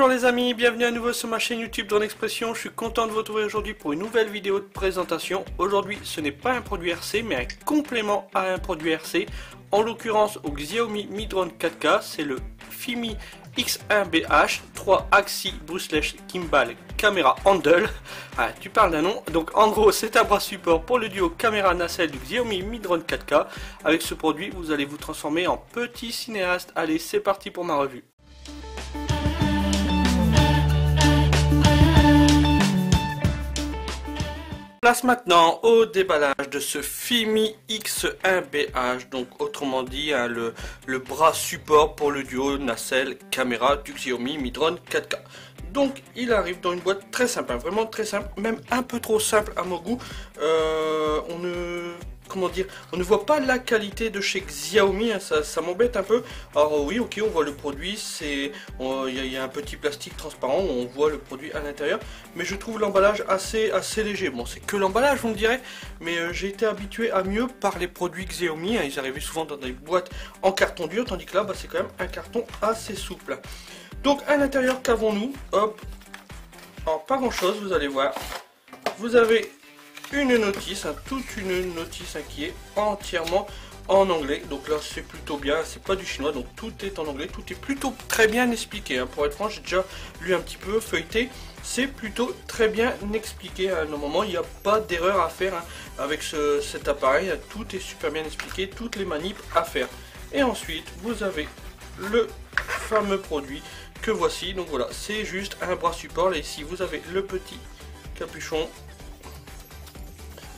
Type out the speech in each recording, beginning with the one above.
Bonjour les amis, bienvenue à nouveau sur ma chaîne YouTube Drone Expression. Je suis content de vous retrouver aujourd'hui pour une nouvelle vidéo de présentation. Aujourd'hui ce n'est pas un produit RC mais un complément à un produit RC. En l'occurrence au Xiaomi Mi Drone 4K, c'est le Fimi X1BH 3 Axis Brushless Gimbal Caméra Handle. Ah, tu parles d'un nom. Donc en gros c'est un bras support pour le duo caméra nacelle du Xiaomi Mi Drone 4K. Avec ce produit vous allez vous transformer en petit cinéaste. Allez, c'est parti pour ma revue. Place maintenant au déballage de ce Fimi X1BH, donc autrement dit hein, le bras support pour le duo nacelle caméra du Xiaomi Mi Drone 4K. Donc il arrive dans une boîte très simple, hein, vraiment très simple, même un peu trop simple à mon goût. On ne voit pas la qualité de chez Xiaomi, hein, ça m'embête un peu. Alors oui, ok, on voit le produit, il y a un petit plastique transparent où on voit le produit à l'intérieur, mais je trouve l'emballage assez léger. Bon, c'est que l'emballage, vous me direz, mais j'ai été habitué à mieux par les produits Xiaomi, hein, ils arrivaient souvent dans des boîtes en carton dur, tandis que là, c'est quand même un carton assez souple. Donc à l'intérieur, qu'avons-nous? Hop, alors pas grand chose, vous allez voir. Vous avez une notice, hein, toute une notice hein, qui est entièrement en anglais. Donc là c'est plutôt bien, c'est pas du chinois, donc tout est en anglais, tout est plutôt très bien expliqué. Hein. Pour être franc, j'ai déjà lu un petit peu, feuilleté, c'est plutôt très bien expliqué. À un moment, il n'y a pas d'erreur à faire hein, avec cet appareil, hein. Tout est super bien expliqué, toutes les manips à faire. Et ensuite, vous avez le fameux produit que voici. Donc voilà, c'est juste un bras support. Là ici, vous avez le petit capuchon.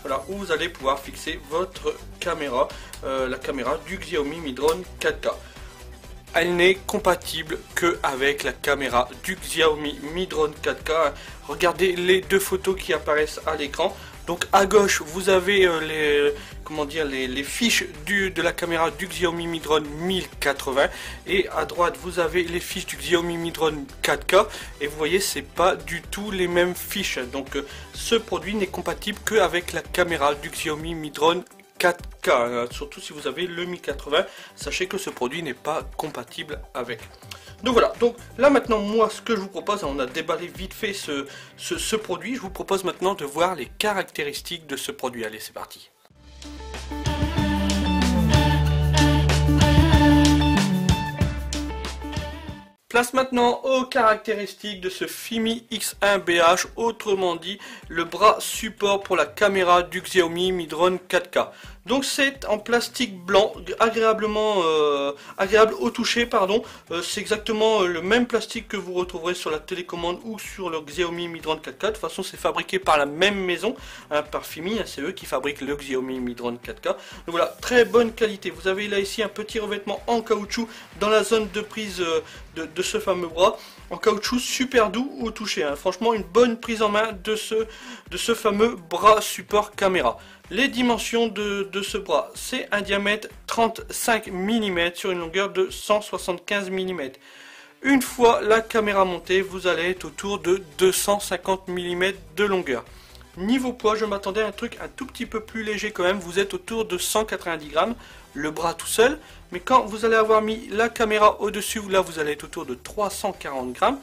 Voilà, où vous allez pouvoir fixer votre caméra, la caméra du Xiaomi Mi Drone 4K. Elle n'est compatible que avec la caméra du Xiaomi Mi Drone 4K. Regardez les deux photos qui apparaissent à l'écran. Donc à gauche vous avez les fiches de la caméra du Xiaomi Mi Drone 1080 et à droite vous avez les fiches du Xiaomi Mi Drone 4K et vous voyez c'est pas du tout les mêmes fiches. Donc ce produit n'est compatible que avec la caméra du Xiaomi Mi Drone 4K, surtout si vous avez le 1080, sachez que ce produit n'est pas compatible avec. Donc voilà, donc là maintenant moi ce que je vous propose, on a déballé vite fait ce produit, je vous propose maintenant de voir les caractéristiques de ce produit. Allez, c'est parti. Place maintenant aux caractéristiques de ce Fimi X1BH, autrement dit le bras support pour la caméra du Xiaomi Mi Drone 4K. Donc c'est en plastique blanc, agréable au toucher, pardon. C'est exactement le même plastique que vous retrouverez sur la télécommande ou sur le Xiaomi Mi Drone 4K. De toute façon c'est fabriqué par la même maison, hein, par Fimi, hein, c'est eux qui fabriquent le Xiaomi Mi Drone 4K. Donc voilà, très bonne qualité. Vous avez là ici un petit revêtement en caoutchouc dans la zone de prise de ce fameux bras. En caoutchouc super doux au toucher, hein. Franchement une bonne prise en main de ce fameux bras support caméra. Les dimensions de ce bras, c'est un diamètre 35 mm sur une longueur de 175 mm. Une fois la caméra montée, vous allez être autour de 250 mm de longueur. Niveau poids, je m'attendais à un truc un tout petit peu plus léger quand même, vous êtes autour de 190 grammes, le bras tout seul, mais quand vous allez avoir mis la caméra au-dessus, là vous allez être autour de 340 grammes.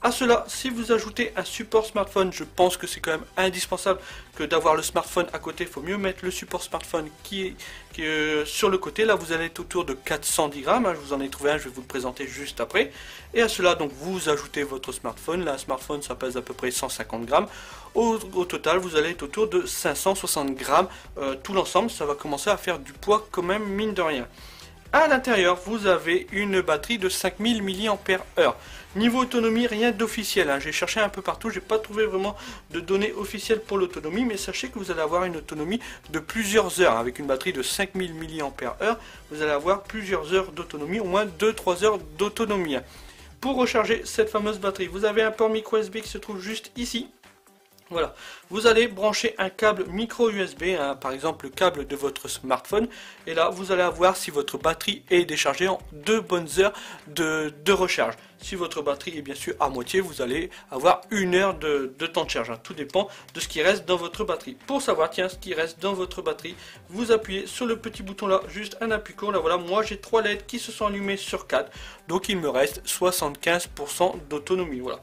À cela, si vous ajoutez un support smartphone, je pense que c'est quand même indispensable que d'avoir le smartphone à côté. Il faut mieux mettre le support smartphone qui est sur le côté. Là, vous allez être autour de 410 grammes. Hein, je vous en ai trouvé un, je vais vous le présenter juste après. Et à cela, donc, vous ajoutez votre smartphone. Là, un smartphone, ça pèse à peu près 150 grammes. Au total, vous allez être autour de 560 grammes. Tout l'ensemble, ça va commencer à faire du poids quand même, mine de rien. À l'intérieur, vous avez une batterie de 5000 mAh. Niveau autonomie, rien d'officiel. Hein. J'ai cherché un peu partout, j'ai pas trouvé vraiment de données officielles pour l'autonomie, mais sachez que vous allez avoir une autonomie de plusieurs heures. Avec une batterie de 5000 mAh, vous allez avoir plusieurs heures d'autonomie, au moins 2-3 heures d'autonomie. Pour recharger cette fameuse batterie, vous avez un port micro USB qui se trouve juste ici. Voilà, vous allez brancher un câble micro USB, hein, par exemple le câble de votre smartphone, et là vous allez avoir si votre batterie est déchargée en 2 bonnes heures de recharge. Si votre batterie est bien sûr à moitié, vous allez avoir 1 heure de temps de charge, hein. Tout dépend de ce qui reste dans votre batterie. Pour savoir, tiens, ce qui reste dans votre batterie, vous appuyez sur le petit bouton là, juste un appui court, là voilà, moi j'ai 3 LED qui se sont allumées sur 4, donc il me reste 75% d'autonomie, voilà.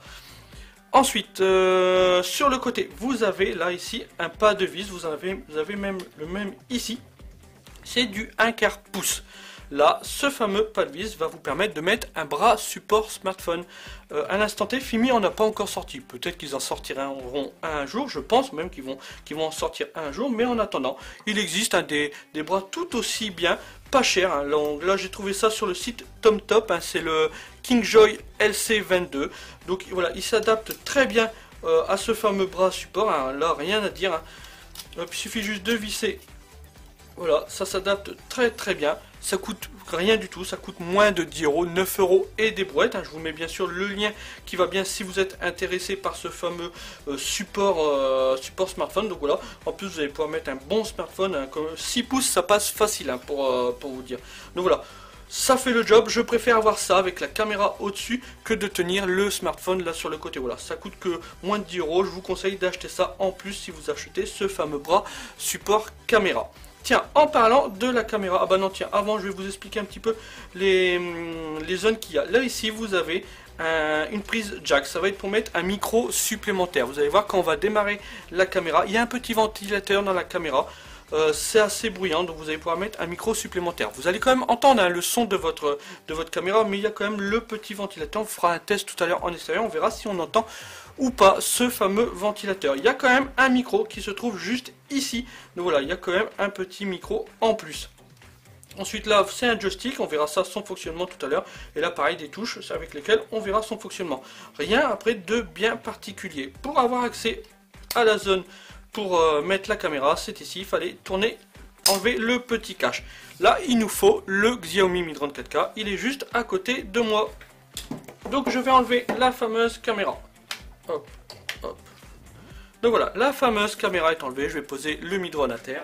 Ensuite, sur le côté, vous avez là ici un pas de vis, vous avez même le même ici, c'est du 1/4 pouce. Là, ce fameux pas de vis va vous permettre de mettre un bras support smartphone. À l'instant T, Fimi en a pas encore sorti. Peut-être qu'ils en sortiront un jour, je pense même qu'ils vont en sortir un jour, mais en attendant, il existe des bras tout aussi bien, pas cher, hein. Là j'ai trouvé ça sur le site TomTop, hein, c'est le KingJoy LC22. Donc voilà, il s'adapte très bien à ce fameux bras support, hein. Là rien à dire, hein. Il suffit juste de visser. Voilà, ça s'adapte très bien. Ça coûte rien du tout, ça coûte moins de 10 euros, 9 euros et des brouettes, hein. Je vous mets bien sûr le lien qui va bien si vous êtes intéressé par ce fameux support smartphone. Donc voilà, en plus vous allez pouvoir mettre un bon smartphone, hein, comme 6 pouces ça passe facile, hein, pour vous dire. Donc voilà, ça fait le job. Je préfère avoir ça avec la caméra au-dessus que de tenir le smartphone là sur le côté. Voilà, ça coûte que moins de 10 euros. Je vous conseille d'acheter ça en plus si vous achetez ce fameux bras support caméra. Tiens, en parlant de la caméra, ah bah non tiens, avant je vais vous expliquer un petit peu les zones qu'il y a. Là ici vous avez une prise jack, ça va être pour mettre un micro supplémentaire. Vous allez voir quand on va démarrer la caméra, il y a un petit ventilateur dans la caméra. C'est assez bruyant, donc vous allez pouvoir mettre un micro supplémentaire. Vous allez quand même entendre, hein, le son de votre caméra, mais il y a quand même le petit ventilateur. On fera un test tout à l'heure en extérieur, on verra si on entend ou pas ce fameux ventilateur. Il y a quand même un micro qui se trouve juste ici, donc voilà, il y a quand même un petit micro en plus. Ensuite là c'est un joystick, on verra ça son fonctionnement tout à l'heure, et là pareil des touches avec lesquelles on verra son fonctionnement. Rien après de bien particulier. Pour avoir accès à la zone pour mettre la caméra, c'est ici, il fallait enlever le petit cache. Là il nous faut le Xiaomi Mi Drone 4K, il est juste à côté de moi. Donc je vais enlever la fameuse caméra. Hop, hop. Donc voilà, la fameuse caméra est enlevée, je vais poser le Mi Drone à terre.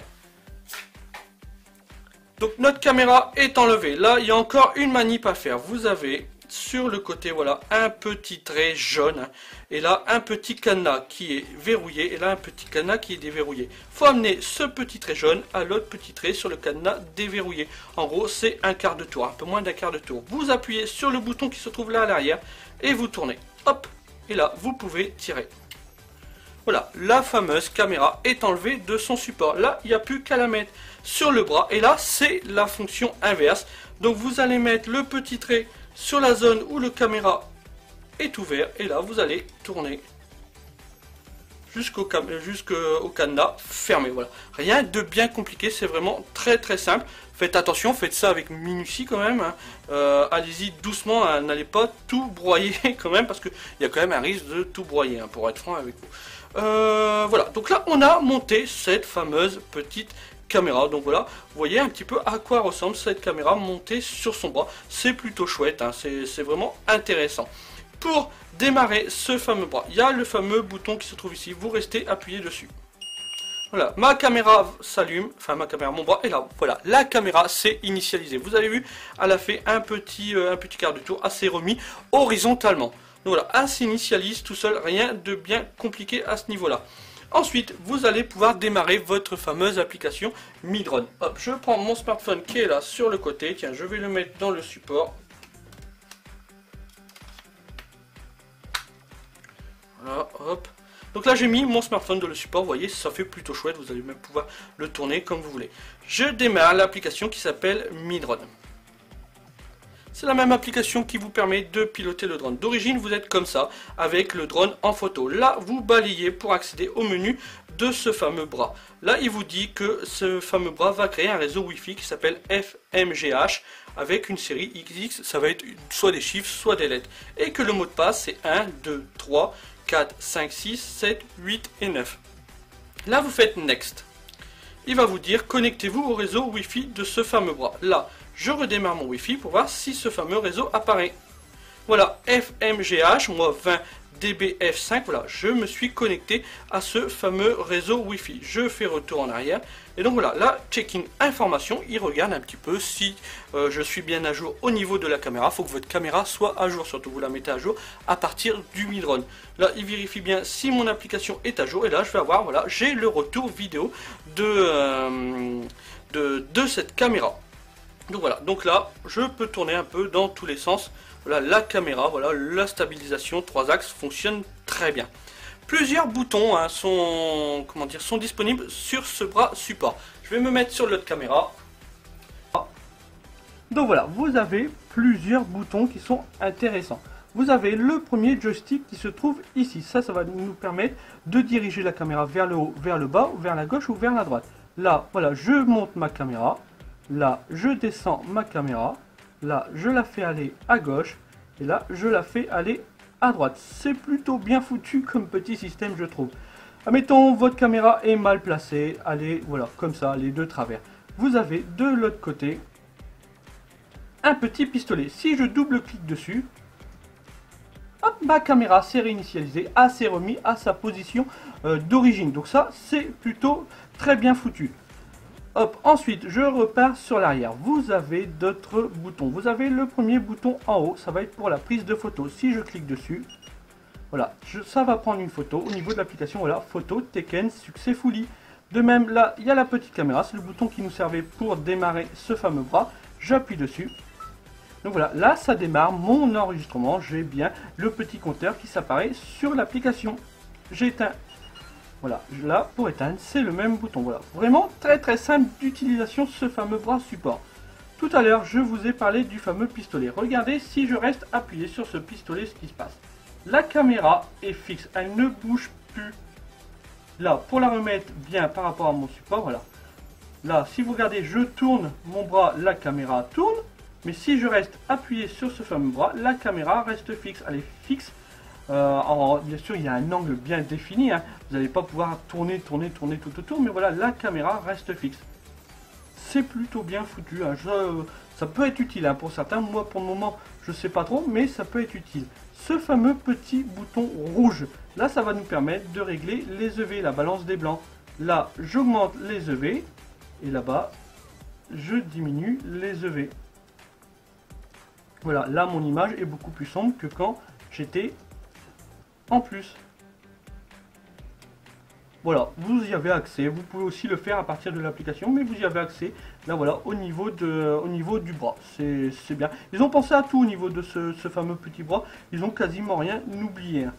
Donc notre caméra est enlevée. Là il y a encore une manip à faire. Vous avez sur le côté, voilà, un petit trait jaune, et là un petit cadenas qui est verrouillé, et là un petit cadenas qui est déverrouillé. Il faut amener ce petit trait jaune à l'autre petit trait sur le cadenas déverrouillé. En gros c'est un quart de tour, un peu moins d'un quart de tour. Vous appuyez sur le bouton qui se trouve là à l'arrière et vous tournez, hop, et là vous pouvez tirer. Voilà, la fameuse caméra est enlevée de son support. Là il n'y a plus qu'à la mettre sur le bras, et là c'est la fonction inverse. Donc vous allez mettre le petit trait sur la zone où le caméra est ouvert, et là vous allez tourner jusqu'au cadenas fermé. Voilà, rien de bien compliqué, c'est vraiment très simple. Faites attention, faites ça avec minutie quand même, hein. Allez-y doucement, hein. N'allez pas tout broyer quand même, parce qu'il y a quand même un risque de tout broyer, hein, pour être franc avec vous. Voilà, donc là on a monté cette fameuse petite caméra. Donc voilà, vous voyez un petit peu à quoi ressemble cette caméra montée sur son bras. C'est plutôt chouette, hein, c'est vraiment intéressant. Pour démarrer ce fameux bras, il y a le fameux bouton qui se trouve ici, vous restez appuyé dessus. Voilà, ma caméra s'allume, enfin ma caméra, mon bras est là. Voilà, la caméra s'est initialisée. Vous avez vu, elle a fait un petit quart de tour, assez remis horizontalement. Donc voilà, elle s'initialise tout seul, rien de bien compliqué à ce niveau-là. Ensuite, vous allez pouvoir démarrer votre fameuse application Mi Drone. Hop, je prends mon smartphone qui est là sur le côté. Tiens, je vais le mettre dans le support. Voilà, hop. Donc là, j'ai mis mon smartphone dans le support. Vous voyez, ça fait plutôt chouette. Vous allez même pouvoir le tourner comme vous voulez. Je démarre l'application qui s'appelle Mi Drone. C'est la même application qui vous permet de piloter le drone. D'origine, vous êtes comme ça, avec le drone en photo. Là, vous balayez pour accéder au menu de ce fameux bras. Là, il vous dit que ce fameux bras va créer un réseau Wi-Fi qui s'appelle FMGH avec une série XX. Ça va être soit des chiffres, soit des lettres. Et que le mot de passe, c'est 1, 2, 3, 4, 5, 6, 7, 8 et 9. Là, vous faites Next. Il va vous dire, connectez-vous au réseau Wi-Fi de ce fameux bras. Là, je redémarre mon Wi-Fi pour voir si ce fameux réseau apparaît. voilà, FMGH, moi 20 DBF5, voilà, je me suis connecté à ce fameux réseau Wi-Fi. Je fais retour en arrière. Et donc voilà, là, checking information, il regarde un petit peu si je suis bien à jour au niveau de la caméra. Il faut que votre caméra soit à jour, surtout vous la mettez à jour à partir du Mi-drone. Là, il vérifie bien si mon application est à jour. Et là, je vais avoir, voilà, j'ai le retour vidéo de cette caméra. Donc voilà, donc là, je peux tourner un peu dans tous les sens. Voilà, la caméra, voilà, la stabilisation 3 axes fonctionne très bien. Plusieurs boutons hein, sont disponibles sur ce bras support. Je vais me mettre sur l'autre caméra. Donc voilà, vous avez plusieurs boutons qui sont intéressants. Vous avez le premier joystick qui se trouve ici. Ça va nous permettre de diriger la caméra vers le haut, vers le bas, ou vers la gauche ou vers la droite. Là, voilà, je monte ma caméra. Là, je descends ma caméra. Là, je la fais aller à gauche. Et là, je la fais aller à droite. C'est plutôt bien foutu comme petit système, je trouve. Admettons, votre caméra est mal placée. Allez, voilà, comme ça, les deux travers. Vous avez de l'autre côté un petit pistolet. Si je double-clique dessus, hop, ma caméra s'est réinitialisée, s'est remis à sa position d'origine. Donc ça, c'est plutôt très bien foutu. Hop, ensuite, je repars sur l'arrière. Vous avez d'autres boutons. Vous avez le premier bouton en haut, ça va être pour la prise de photo. Si je clique dessus, voilà, ça va prendre une photo. Au niveau de l'application, voilà, photo, taken, successfully. De même, là, il y a la petite caméra. C'est le bouton qui nous servait pour démarrer ce fameux bras. J'appuie dessus. Donc voilà, là, ça démarre mon enregistrement. J'ai bien le petit compteur qui s'apparaît sur l'application. J'éteins. Voilà, là, pour éteindre, c'est le même bouton. Voilà, vraiment très simple d'utilisation, ce fameux bras support. Tout à l'heure, je vous ai parlé du fameux pistolet. Regardez, si je reste appuyé sur ce pistolet, ce qui se passe. La caméra est fixe, elle ne bouge plus. Là, pour la remettre bien par rapport à mon support, voilà. Là, si vous regardez, je tourne mon bras, la caméra tourne. Mais si je reste appuyé sur ce fameux bras, la caméra reste fixe. Elle est fixe. Bien sûr, il y a un angle bien défini. Hein. Vous n'allez pas pouvoir tourner tout autour. Mais voilà, la caméra reste fixe. C'est plutôt bien foutu. Hein. Ça peut être utile hein, pour certains. Moi, pour le moment, je ne sais pas trop. Mais ça peut être utile. Ce fameux petit bouton rouge. Là, ça va nous permettre de régler les EV, la balance des blancs. Là, j'augmente les EV. Et là-bas, je diminue les EV. Voilà, là, mon image est beaucoup plus sombre que quand j'étais en plus. Voilà, vous y avez accès. Vous pouvez aussi le faire à partir de l'application, mais vous y avez accès. Là, voilà, au niveau du bras. C'est bien. Ils ont pensé à tout au niveau de ce fameux petit bras. Ils ont quasiment rien oublié. Hein.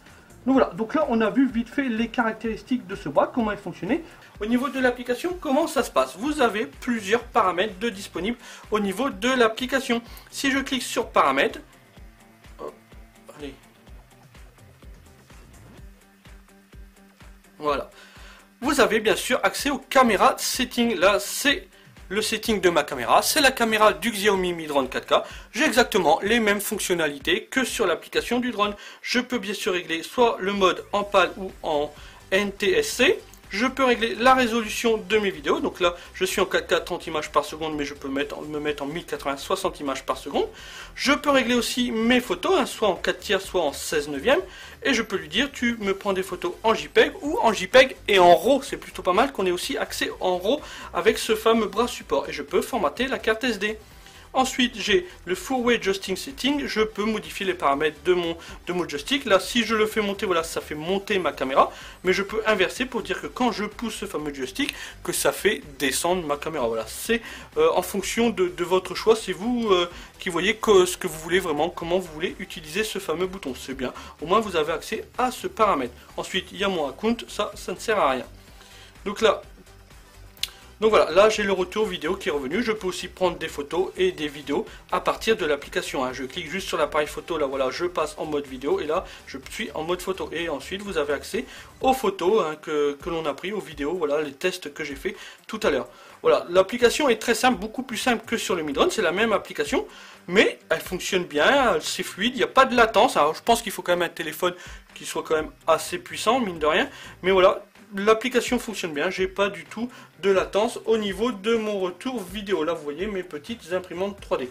Donc voilà, donc là, on a vu vite fait les caractéristiques de ce bras, comment il fonctionnait. Au niveau de l'application, comment ça se passe? Vous avez plusieurs paramètres de disponibles au niveau de l'application. Si je clique sur paramètres, hop, allez. Voilà. Vous avez bien sûr accès aux caméras settings. Là, c'est le setting de ma caméra. C'est la caméra du Xiaomi Mi Drone 4K. J'ai exactement les mêmes fonctionnalités que sur l'application du drone. Je peux bien sûr régler soit le mode en PAL ou en NTSC. Je peux régler la résolution de mes vidéos. Donc là, je suis en 4K 30 images par seconde, mais je peux me mettre en 1080 60 images par seconde. Je peux régler aussi mes photos, hein, soit en 4 tiers, soit en 16 neuvième. Et je peux lui dire, tu me prends des photos en JPEG ou en JPEG et en RAW. C'est plutôt pas mal qu'on ait aussi accès en RAW avec ce fameux bras support. Et je peux formater la carte SD. Ensuite, j'ai le Full Way Adjusting Setting. Je peux modifier les paramètres de mon joystick. Là, si je le fais monter, voilà, ça fait monter ma caméra. Mais je peux inverser pour dire que quand je pousse ce fameux joystick, que ça fait descendre ma caméra. Voilà, c'est en fonction de votre choix. C'est vous qui voyez ce que vous voulez vraiment, comment vous voulez utiliser ce fameux bouton. C'est bien. Au moins, vous avez accès à ce paramètre. Ensuite, il y a mon account. Ça ne sert à rien. Donc voilà, là j'ai le retour vidéo qui est revenu. Je peux aussi prendre des photos et des vidéos à partir de l'application. Hein. Je clique juste sur l'appareil photo, là voilà, je passe en mode vidéo et là je suis en mode photo. Et ensuite vous avez accès aux photos hein, que l'on a pris, aux vidéos, voilà les tests que j'ai fait tout à l'heure. Voilà, l'application est très simple, beaucoup plus simple que sur le Mi Drone, c'est la même application, mais elle fonctionne bien, c'est fluide, il n'y a pas de latence. Alors je pense qu'il faut quand même un téléphone qui soit quand même assez puissant, mine de rien, mais voilà. L'application fonctionne bien, j'ai pas du tout de latence au niveau de mon retour vidéo. Là, vous voyez mes petites imprimantes 3D.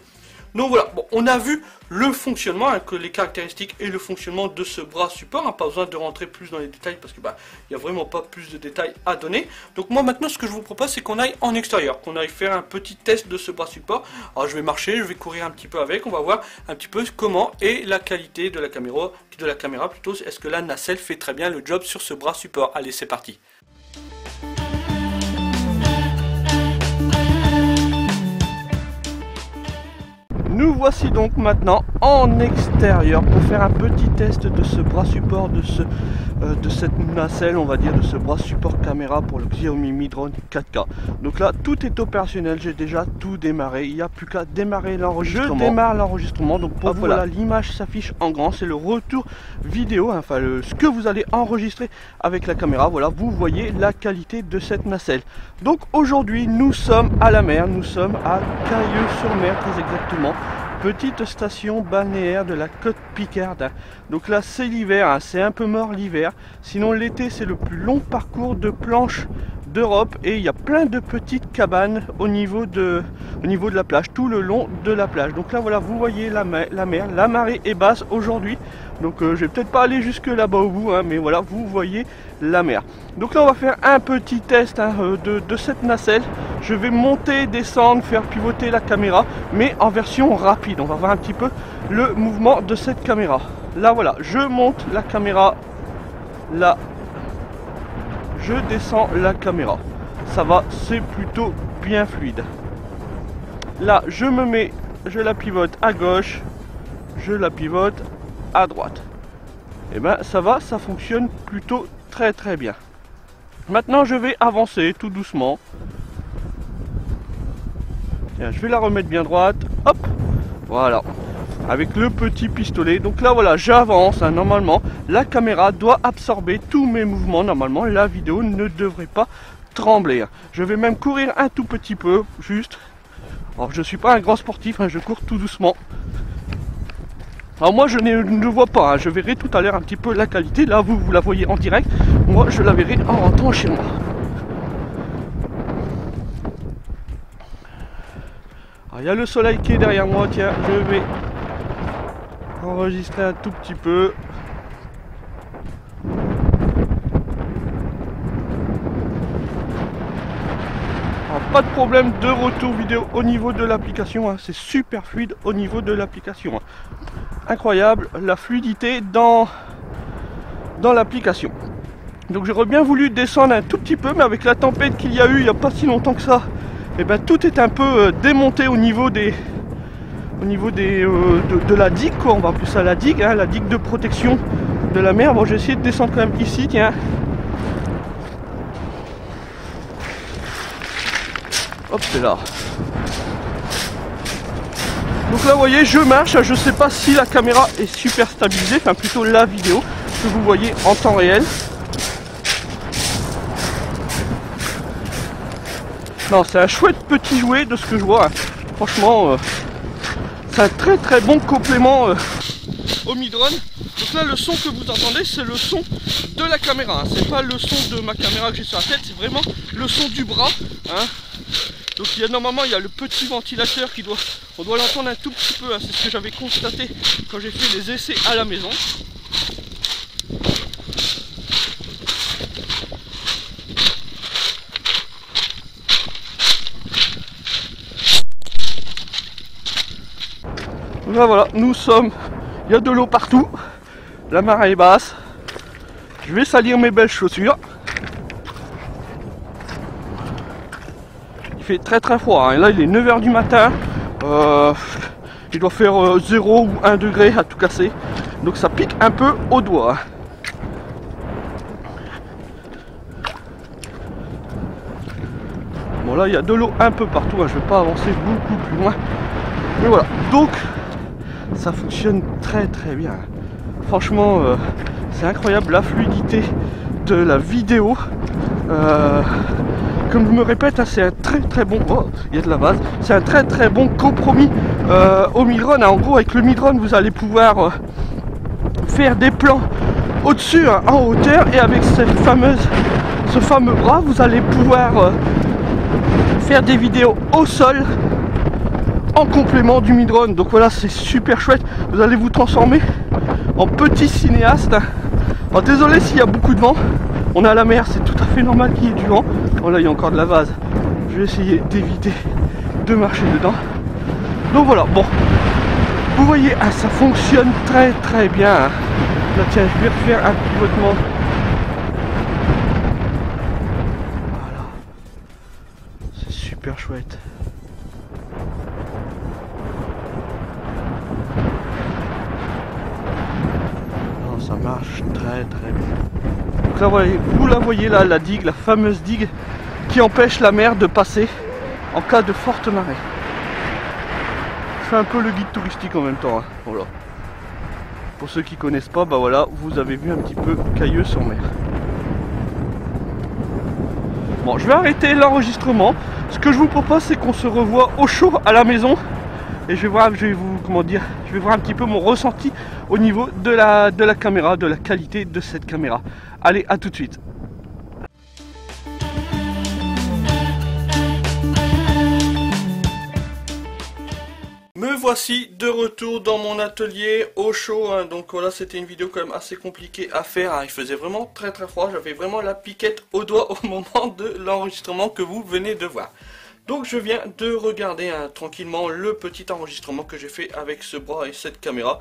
Donc voilà, bon, on a vu le fonctionnement, hein, que les caractéristiques et le fonctionnement de ce bras support, hein, pas besoin de rentrer plus dans les détails parce que il n'y a vraiment pas plus de détails à donner. Donc moi maintenant ce que je vous propose c'est qu'on aille en extérieur, qu'on aille faire un petit test de ce bras support. Alors je vais marcher, je vais courir un petit peu avec, on va voir un petit peu comment est la qualité de la caméra plutôt, est-ce que la nacelle fait très bien le job sur ce bras support. Allez, c'est parti. Nous voici donc maintenant en extérieur pour faire un petit test de ce bras support, de cette nacelle, on va dire, de ce bras support caméra pour le Xiaomi Mi Drone 4K. Donc là, tout est opérationnel, j'ai déjà tout démarré, il n'y a plus qu'à démarrer l'enregistrement. Je démarre l'enregistrement, donc pour vous, voilà, l'image s'affiche en grand, c'est le retour vidéo, hein, enfin ce que vous allez enregistrer avec la caméra. Voilà, vous voyez la qualité de cette nacelle. Donc aujourd'hui, nous sommes à la mer, nous sommes à Cayeux-sur-Mer très exactement. Petite station balnéaire de la côte Picarde. Donc là c'est l'hiver, hein, c'est un peu mort l'hiver. Sinon l'été c'est le plus long parcours de planches d'Europe et il y a plein de petites cabanes au niveau de la plage, tout le long de la plage. Donc là voilà, vous voyez la mer, la marée est basse aujourd'hui. Donc je vais peut-être pas aller jusque là-bas au bout, hein, mais voilà, vous voyez la mer. Donc là on va faire un petit test, hein, de cette nacelle. Je vais monter, descendre, faire pivoter la caméra, mais en version rapide. On va voir un petit peu le mouvement de cette caméra. Là voilà, je monte la caméra, là je descends la caméra. Ça va, c'est plutôt bien fluide. Là je me mets, je la pivote à gauche, je la pivote à droite. Et ben ça va, ça fonctionne plutôt très bien. Maintenant je vais avancer tout doucement. Tiens, je vais la remettre bien droite. Hop, voilà, avec le petit pistolet. Donc là voilà, j'avance, hein, normalement la caméra doit absorber tous mes mouvements. Normalement la vidéo ne devrait pas trembler. Je vais même courir un tout petit peu, juste. Alors je suis pas un grand sportif, hein, je cours tout doucement. Alors moi je ne vois pas, hein, je verrai tout à l'heure un petit peu la qualité. Là vous la voyez en direct, moi je la verrai en rentrant chez moi. Il y a le soleil qui est derrière moi, tiens, je vais enregistrer un tout petit peu. Alors, pas de problème de retour vidéo au niveau de l'application, hein, c'est super fluide au niveau de l'application. Hein. Incroyable la fluidité dans l'application. Donc j'aurais bien voulu descendre un tout petit peu, mais avec la tempête qu'il y a eu il n'y a pas si longtemps que ça, et ben tout est un peu démonté au niveau de la digue, quoi. On va appeler ça la digue, hein, la digue de protection de la mer. Bon, j'ai essayé de descendre quand même ici, tiens. Hop, c'est là. Donc là vous voyez, je marche, je sais pas si la caméra est super stabilisée, enfin plutôt la vidéo que vous voyez en temps réel. Non, c'est un chouette petit jouet de ce que je vois, hein. Franchement c'est un très bon complément au Mi Drone. Donc là le son que vous entendez c'est le son de la caméra, hein. C'est pas le son de ma caméra que j'ai sur la tête, c'est vraiment le son du bras, hein. Donc normalement il y a le petit ventilateur on doit l'entendre un tout petit peu, hein. C'est ce que j'avais constaté quand j'ai fait les essais à la maison. Là voilà, nous sommes, il y a de l'eau partout, la marée est basse, je vais salir mes belles chaussures. Il fait très froid, hein. Là il est 9 h du matin, il doit faire 0 ou 1 degré à tout casser, donc ça pique un peu au doigt. Bon là il y a de l'eau un peu partout, hein. Je ne vais pas avancer beaucoup plus loin, mais voilà, donc ça fonctionne très bien. Franchement c'est incroyable la fluidité de la vidéo. Comme je me répète, hein, c'est un très bon, oh, il y a de la base, c'est un très bon compromis au Mi Drone. En gros avec le Mi Drone vous allez pouvoir faire des plans au-dessus, hein, en hauteur, et avec ce fameux bras vous allez pouvoir faire des vidéos au sol en complément du Mi Drone. Donc voilà, c'est super chouette. Vous allez vous transformer en petit cinéaste. Alors désolé s'il y a beaucoup de vent. On est à la mer, c'est tout à fait normal qu'il y ait du vent. Bon là il y a encore de la vase. Je vais essayer d'éviter de marcher dedans. Donc voilà, bon. Vous voyez, hein, ça fonctionne très très bien. Hein. Là tiens, je vais refaire un pivotement. Voilà. C'est super chouette. Non, ça marche très très bien. Donc là, vous la voyez là, la digue, la fameuse digue qui empêche la mer de passer en cas de forte marée. Je fais un peu le guide touristique en même temps. Hein. Voilà. Pour ceux qui connaissent pas, bah voilà, vous avez vu un petit peu Cailleux sur mer. Bon, je vais arrêter l'enregistrement. Ce que je vous propose, c'est qu'on se revoit au chaud à la maison. Et je vais voir, je vais voir un petit peu mon ressenti au niveau de la caméra, de la qualité de cette caméra. Allez, à tout de suite. Me voici de retour dans mon atelier au chaud, hein. Donc voilà, c'était une vidéo quand même assez compliquée à faire, hein. Il faisait vraiment très très froid, j'avais vraiment la piquette au doigt au moment de l'enregistrement que vous venez de voir. Donc je viens de regarder, hein, tranquillement le petit enregistrement que j'ai fait avec ce bras et cette caméra.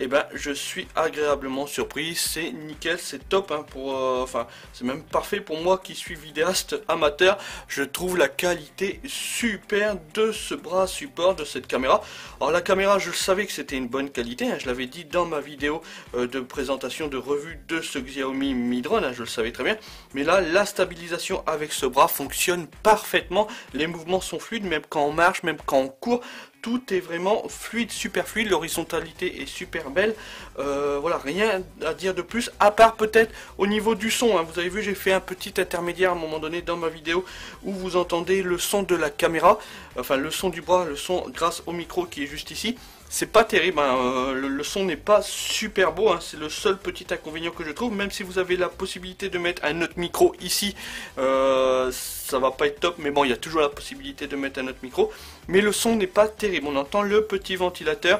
Et ben je suis agréablement surpris, c'est nickel, c'est top, hein, enfin c'est même parfait pour moi qui suis vidéaste amateur. Je trouve la qualité super de ce bras support, de cette caméra. Alors la caméra, je savais que c'était une bonne qualité, hein, je l'avais dit dans ma vidéo de présentation de revue de ce Xiaomi Mi Drone, hein, je le savais très bien. Mais là, la stabilisation avec ce bras fonctionne parfaitement, les mouvements sont fluides, même quand on marche, même quand on court. Tout est vraiment fluide, super fluide, l'horizontalité est super belle, voilà, rien à dire de plus, à part peut-être au niveau du son, hein. Vous avez vu, j'ai fait un petit intermédiaire à un moment donné dans ma vidéo, où vous entendez le son de la caméra, enfin le son du bras, le son grâce au micro qui est juste ici. C'est pas terrible, hein. Le son n'est pas super beau, hein. C'est le seul petit inconvénient que je trouve, même si vous avez la possibilité de mettre un autre micro ici, ça va pas être top, mais bon, il y a toujours la possibilité de mettre un autre micro, mais le son n'est pas terrible, on entend le petit ventilateur,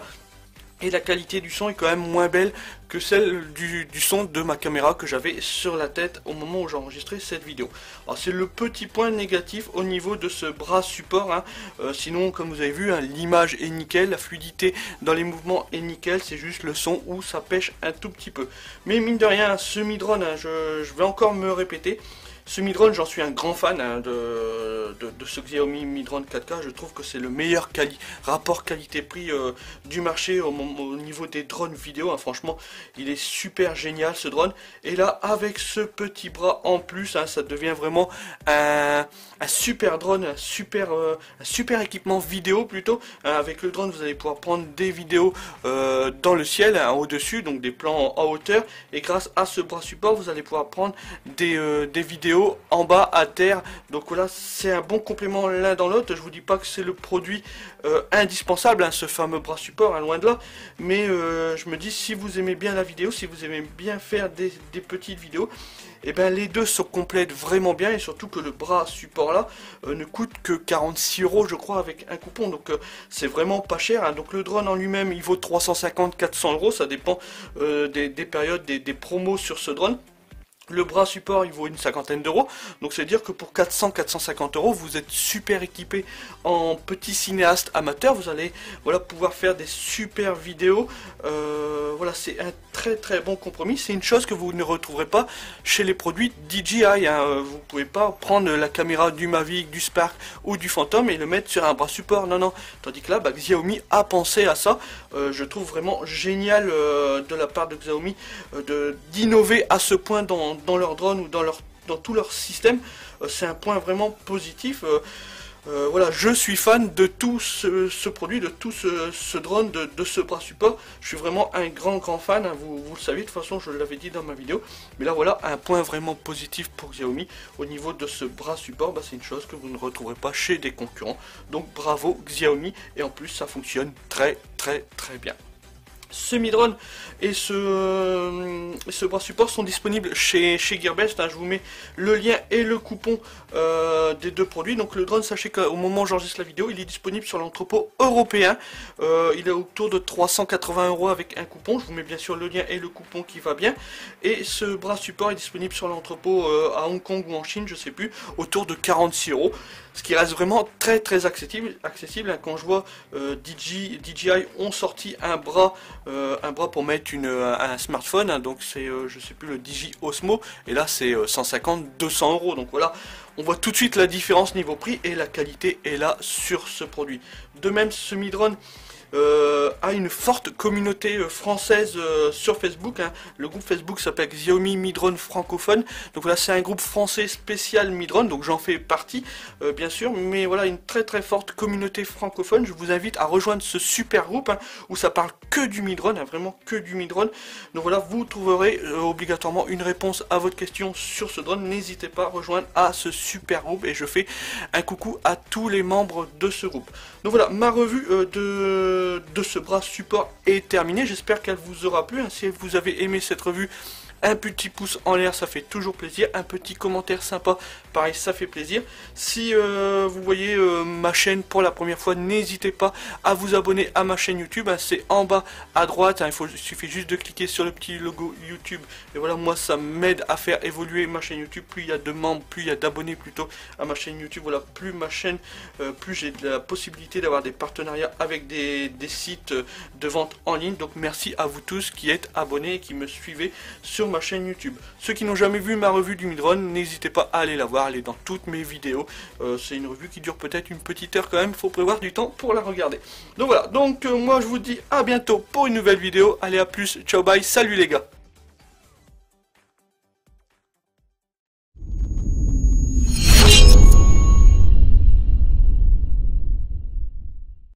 et la qualité du son est quand même moins belle que celle du son de ma caméra que j'avais sur la tête au moment où j'enregistrais cette vidéo. Alors c'est le petit point négatif au niveau de ce bras support, hein. Sinon comme vous avez vu, hein, l'image est nickel, la fluidité dans les mouvements est nickel, c'est juste le son où ça pêche un tout petit peu. Mais mine de rien, ce Mi Drone, hein, je vais encore me répéter, ce Mi Drone, j'en suis un grand fan, hein, de ce Xiaomi Mi Drone 4K. Je trouve que c'est le meilleur rapport qualité-prix du marché au niveau des drones vidéo, hein. Franchement, il est super génial ce drone. Et là, avec ce petit bras en plus, hein, ça devient vraiment un super drone, un super équipement vidéo plutôt. Hein, avec le drone, vous allez pouvoir prendre des vidéos dans le ciel, hein, au-dessus, donc des plans en hauteur. Et grâce à ce bras support, vous allez pouvoir prendre des vidéos en bas à terre. Donc voilà, c'est un bon complément l'un dans l'autre. Je vous dis pas que c'est le produit indispensable, hein, ce fameux bras support, hein, loin de là, mais je me dis, si vous aimez bien la vidéo, si vous aimez bien faire des petites vidéos, et ben les deux se complètent vraiment bien, et surtout que le bras support là ne coûte que 46 € je crois avec un coupon, donc c'est vraiment pas cher, hein. Donc le drone en lui-même il vaut 350-400 €, ça dépend des périodes, des promos sur ce drone. Le bras support il vaut une cinquantaine d'euros, donc c'est dire que pour 400-450 € vous êtes super équipé en petit cinéaste amateur, vous allez voilà pouvoir faire des super vidéos, voilà, c'est un très bon compromis. C'est une chose que vous ne retrouverez pas chez les produits DJI, hein. Vous pouvez pas prendre la caméra du Mavic, du Spark ou du Phantom et le mettre sur un bras support, non, tandis que là bah, Xiaomi a pensé à ça. Je trouve vraiment génial de la part de Xiaomi d'innover à ce point dans leur drone ou dans tout leur système. C'est un point vraiment positif. Voilà, je suis fan de tout ce produit, de tout ce drone, de ce bras support. Je suis vraiment un grand fan, hein, vous le savez, de toute façon je l'avais dit dans ma vidéo. Mais là voilà, un point vraiment positif pour Xiaomi au niveau de ce bras support, bah, c'est une chose que vous ne retrouverez pas chez des concurrents. Donc bravo Xiaomi, et en plus ça fonctionne très bien. Ce midrone et ce bras support sont disponibles chez Gearbest. Je vous mets le lien et le coupon des deux produits. Donc le drone, sachez qu'au moment où j'enregistre la vidéo, il est disponible sur l'entrepôt européen. Il est autour de 380 € avec un coupon. Je vous mets bien sûr le lien et le coupon qui va bien. Et ce bras support est disponible sur l'entrepôt à Hong Kong ou en Chine, je sais plus, autour de 46 €. Ce qui reste vraiment très accessible. Quand je vois DJI ont sorti un bras pour mettre un smartphone, donc c'est je sais plus, le DJI Osmo, et là c'est 150-200 €. Donc voilà, on voit tout de suite la différence niveau prix et la qualité est là sur ce produit. De même, ce midrone a une forte communauté française sur Facebook. Le groupe Facebook s'appelle Xiaomi Midrone francophone. Donc voilà, c'est un groupe français spécial midrone, donc j'en fais partie bien sûr, mais voilà, une très forte communauté francophone. Je vous invite à rejoindre ce super groupe où ça parle que du midrone, vraiment que du midrone. Donc voilà, vous trouverez obligatoirement une réponse à votre question sur ce drone. N'hésitez pas à rejoindre à ce super groupe et je fais un coucou à tous les membres de ce groupe. Donc voilà, ma revue de ce bras support est terminée. J'espère qu'elle vous aura plu. Si vous avez aimé cette revue, un petit pouce en l'air, ça fait toujours plaisir. Un petit commentaire sympa, pareil, ça fait plaisir. Si vous voyez ma chaîne pour la première fois, n'hésitez pas à vous abonner à ma chaîne YouTube. C'est en bas à droite. Il suffit juste de cliquer sur le petit logo YouTube. Et voilà, moi, ça m'aide à faire évoluer ma chaîne YouTube. Plus il y a de membres, plus il y a d'abonnés plutôt à ma chaîne YouTube. Voilà, plus ma chaîne, plus j'ai de la possibilité d'avoir des partenariats avec des sites de vente en ligne. Donc merci à vous tous qui êtes abonnés et qui me suivez sur ma chaîne YouTube. Ceux qui n'ont jamais vu ma revue du midrone, n'hésitez pas à aller la voir, elle est dans toutes mes vidéos. C'est une revue qui dure peut-être une petite heure quand même, il faut prévoir du temps pour la regarder. Donc voilà, moi je vous dis à bientôt pour une nouvelle vidéo. Allez, à plus, ciao, bye, salut les gars.